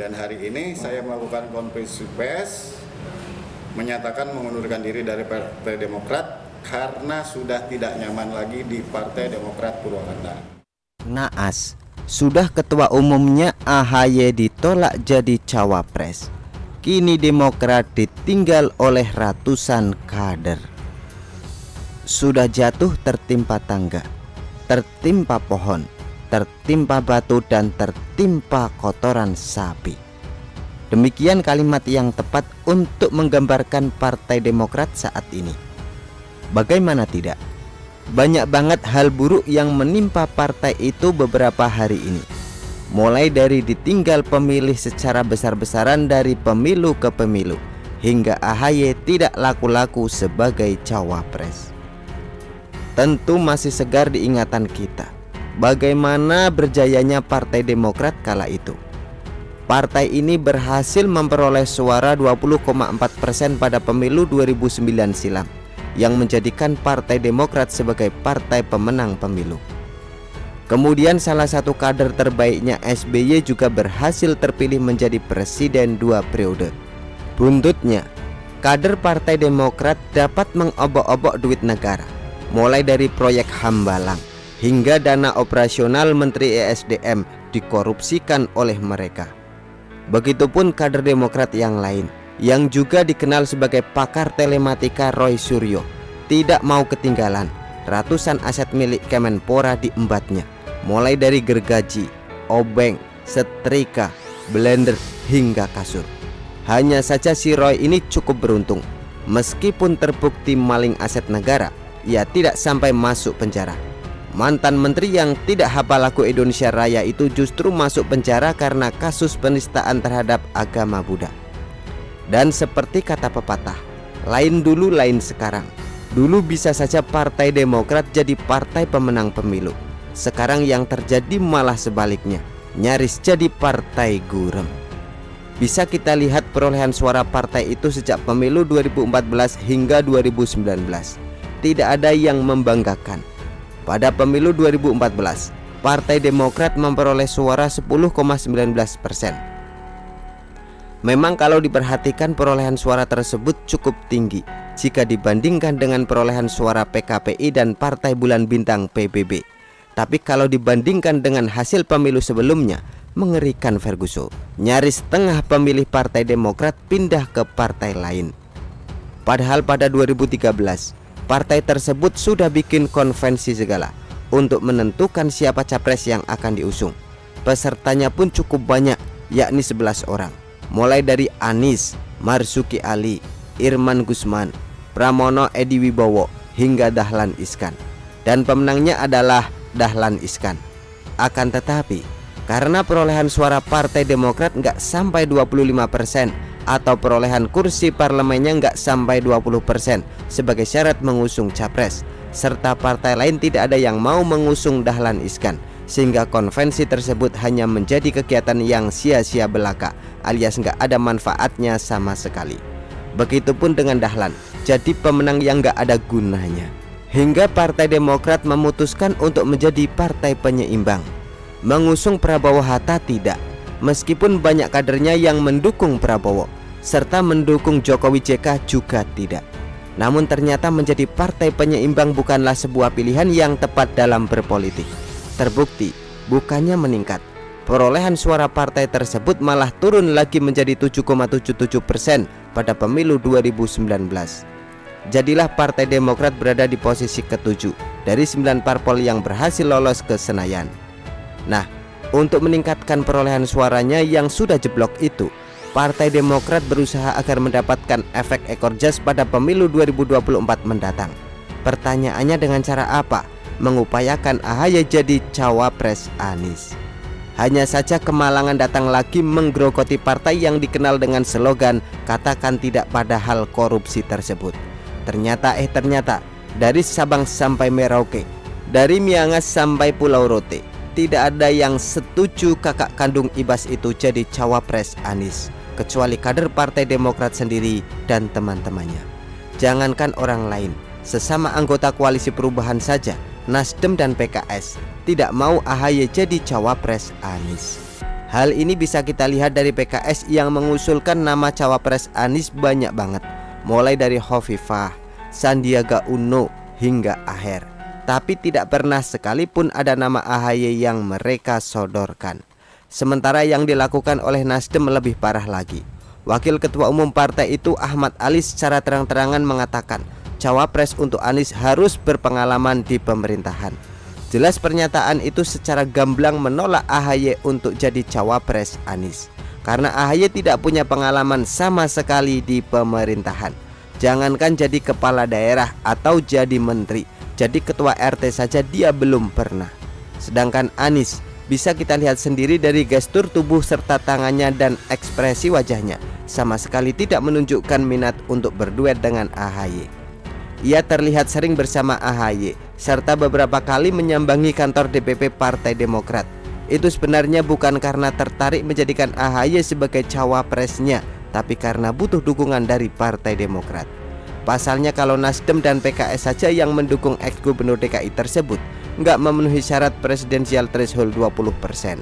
Dan hari ini saya melakukan konferensi pers menyatakan mengundurkan diri dari Partai Demokrat karena sudah tidak nyaman lagi di Partai Demokrat Purwakarta. Naas, sudah ketua umumnya AHY ditolak jadi cawapres. Kini Demokrat ditinggal oleh ratusan kader. Sudah jatuh tertimpa tangga, tertimpa pohon, tertimpa batu dan tertimpa kotoran sapi. Demikian kalimat yang tepat untuk menggambarkan Partai Demokrat saat ini. Bagaimana tidak? Banyak banget hal buruk yang menimpa partai itu beberapa hari ini. Mulai dari ditinggal pemilih secara besar-besaran dari pemilu ke pemilu, hingga AHY tidak laku-laku sebagai cawapres. Tentu masih segar di ingatan kita bagaimana berjayanya Partai Demokrat kala itu. Partai ini berhasil memperoleh suara 20,4% pada pemilu 2009 silam, yang menjadikan Partai Demokrat sebagai partai pemenang pemilu. Kemudian salah satu kader terbaiknya SBY juga berhasil terpilih menjadi presiden 2 periode. Buntutnya, kader Partai Demokrat dapat mengobok-obok duit negara, mulai dari proyek Hambalang hingga dana operasional Menteri ESDM dikorupsikan oleh mereka. Begitupun kader Demokrat yang lain, yang juga dikenal sebagai pakar telematika Roy Suryo, tidak mau ketinggalan ratusan aset milik Kemenpora diembatnya, mulai dari gergaji, obeng, setrika, blender, hingga kasur. Hanya saja si Roy ini cukup beruntung. Meskipun terbukti maling aset negara, ia tidak sampai masuk penjara. Mantan menteri yang tidak hafal lagu Indonesia Raya itu justru masuk penjara karena kasus penistaan terhadap agama Buddha. Dan seperti kata pepatah, lain dulu lain sekarang. Dulu bisa saja Partai Demokrat jadi partai pemenang pemilu. Sekarang yang terjadi malah sebaliknya, nyaris jadi partai gurem. Bisa kita lihat perolehan suara partai itu sejak pemilu 2014 hingga 2019. Tidak ada yang membanggakan. Pada pemilu 2014, Partai Demokrat memperoleh suara 10,19%. Memang kalau diperhatikan perolehan suara tersebut cukup tinggi jika dibandingkan dengan perolehan suara PKPI dan Partai Bulan Bintang PBB. Tapi kalau dibandingkan dengan hasil pemilu sebelumnya, mengerikan Ferguson. Nyaris setengah pemilih Partai Demokrat pindah ke partai lain. Padahal pada 2013, partai tersebut sudah bikin konvensi segala untuk menentukan siapa capres yang akan diusung. Pesertanya pun cukup banyak, yakni 11 orang. Mulai dari Anies, Marzuki Ali, Irman Gusman, Pramono Edi Wibowo, hingga Dahlan Iskan. Dan pemenangnya adalah Dahlan Iskan. Akan tetapi, karena perolehan suara Partai Demokrat nggak sampai 25% atau perolehan kursi parlemennya nggak sampai 20% sebagai syarat mengusung capres, serta partai lain tidak ada yang mau mengusung Dahlan Iskan, sehingga konvensi tersebut hanya menjadi kegiatan yang sia-sia belaka, alias nggak ada manfaatnya sama sekali. Begitupun dengan Dahlan, jadi pemenang yang nggak ada gunanya. Hingga Partai Demokrat memutuskan untuk menjadi partai penyeimbang, mengusung Prabowo Hatta tidak, meskipun banyak kadernya yang mendukung Prabowo, serta mendukung Jokowi JK juga tidak. Namun ternyata menjadi partai penyeimbang bukanlah sebuah pilihan yang tepat dalam berpolitik. Terbukti, bukannya meningkat, perolehan suara partai tersebut malah turun lagi menjadi 7,77% pada pemilu 2019. Jadilah Partai Demokrat berada di posisi ke-7 dari 9 parpol yang berhasil lolos ke Senayan. Nah, untuk meningkatkan perolehan suaranya yang sudah jeblok itu, Partai Demokrat berusaha agar mendapatkan efek ekor jas pada pemilu 2024 mendatang. Pertanyaannya, dengan cara apa? Mengupayakan AHY jadi cawapres Anies. Hanya saja kemalangan datang lagi menggerogoti partai yang dikenal dengan slogan "katakan tidak pada hal korupsi" tersebut. Ternyata dari Sabang sampai Merauke, dari Miangas sampai Pulau Rote, tidak ada yang setuju kakak kandung Ibas itu jadi cawapres Anies, kecuali kader Partai Demokrat sendiri dan teman-temannya. Jangankan orang lain, sesama anggota koalisi perubahan saja, Nasdem dan PKS tidak mau AHY jadi cawapres Anies. Hal ini bisa kita lihat dari PKS yang mengusulkan nama cawapres Anies banyak banget, mulai dari Hovifah, Sandiaga Uno hingga Aher. Tapi tidak pernah sekalipun ada nama AHY yang mereka sodorkan. Sementara yang dilakukan oleh Nasdem lebih parah lagi. Wakil Ketua Umum partai itu Ahmad Ali secara terang-terangan mengatakan cawapres untuk Anies harus berpengalaman di pemerintahan. Jelas pernyataan itu secara gamblang menolak AHY untuk jadi cawapres Anies, karena AHY tidak punya pengalaman sama sekali di pemerintahan. Jangankan jadi kepala daerah atau jadi menteri, jadi ketua RT saja dia belum pernah. Sedangkan Anies bisa kita lihat sendiri dari gestur tubuh serta tangannya dan ekspresi wajahnya, sama sekali tidak menunjukkan minat untuk berduet dengan AHY. Ia terlihat sering bersama AHY serta beberapa kali menyambangi kantor DPP Partai Demokrat. Itu sebenarnya bukan karena tertarik menjadikan AHY sebagai cawapresnya, tapi karena butuh dukungan dari Partai Demokrat. Pasalnya kalau Nasdem dan PKS saja yang mendukung ex-gubernur DKI tersebut nggak memenuhi syarat presidensial threshold 20%.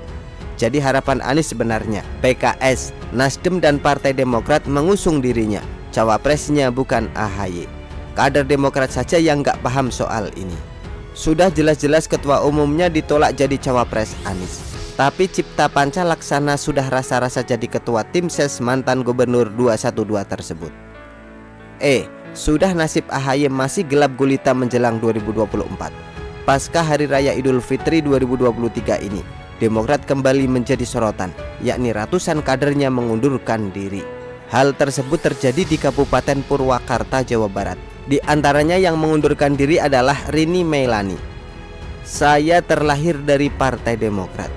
Jadi harapan Anies sebenarnya PKS, Nasdem dan Partai Demokrat mengusung dirinya, cawapresnya bukan AHY. Kader Demokrat saja yang nggak paham soal ini. Sudah jelas-jelas ketua umumnya ditolak jadi cawapres Anies, tapi Cipta Panca Laksana sudah rasa-rasa jadi ketua tim ses mantan gubernur 212 tersebut. Sudah nasib AHY masih gelap gulita menjelang 2024. Pasca Hari Raya Idul Fitri 2023 ini, Demokrat kembali menjadi sorotan, yakni ratusan kadernya mengundurkan diri. Hal tersebut terjadi di Kabupaten Purwakarta, Jawa Barat. Di antaranya yang mengundurkan diri adalah Rini Meilani. Saya terlahir dari Partai Demokrat,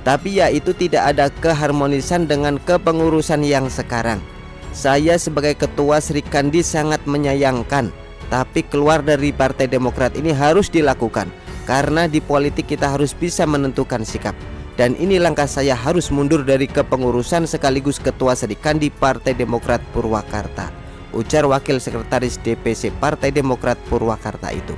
tapi ya itu tidak ada keharmonisan dengan kepengurusan yang sekarang. Saya sebagai ketua Sri Kandi sangat menyayangkan, tapi keluar dari Partai Demokrat ini harus dilakukan, karena di politik kita harus bisa menentukan sikap. Dan ini langkah saya harus mundur dari kepengurusan sekaligus ketua Sri Kandi Partai Demokrat Purwakarta, ujar Wakil Sekretaris DPC Partai Demokrat Purwakarta itu.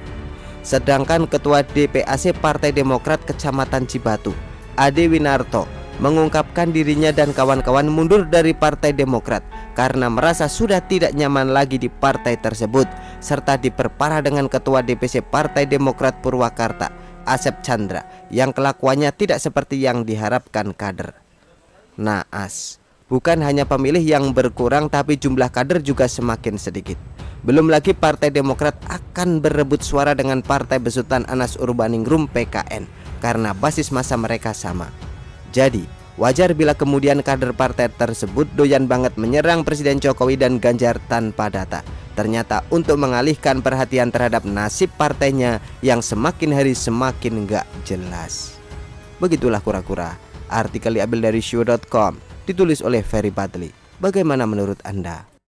Sedangkan Ketua DPAC Partai Demokrat Kecamatan Cibatu, Ade Winarto, mengungkapkan dirinya dan kawan-kawan mundur dari Partai Demokrat karena merasa sudah tidak nyaman lagi di partai tersebut, serta diperparah dengan Ketua DPC Partai Demokrat Purwakarta, Asep Chandra, yang kelakuannya tidak seperti yang diharapkan kader. Naas, bukan hanya pemilih yang berkurang, tapi jumlah kader juga semakin sedikit. Belum lagi Partai Demokrat akan berebut suara dengan Partai Besutan Anas Urbaningrum PKN karena basis massa mereka sama. Jadi wajar bila kemudian kader partai tersebut doyan banget menyerang Presiden Jokowi dan Ganjar tanpa data, ternyata untuk mengalihkan perhatian terhadap nasib partainya yang semakin hari semakin gak jelas. Begitulah kura-kura. Artikel diambil dari show.com, ditulis oleh Ferry Badli. Bagaimana menurut Anda?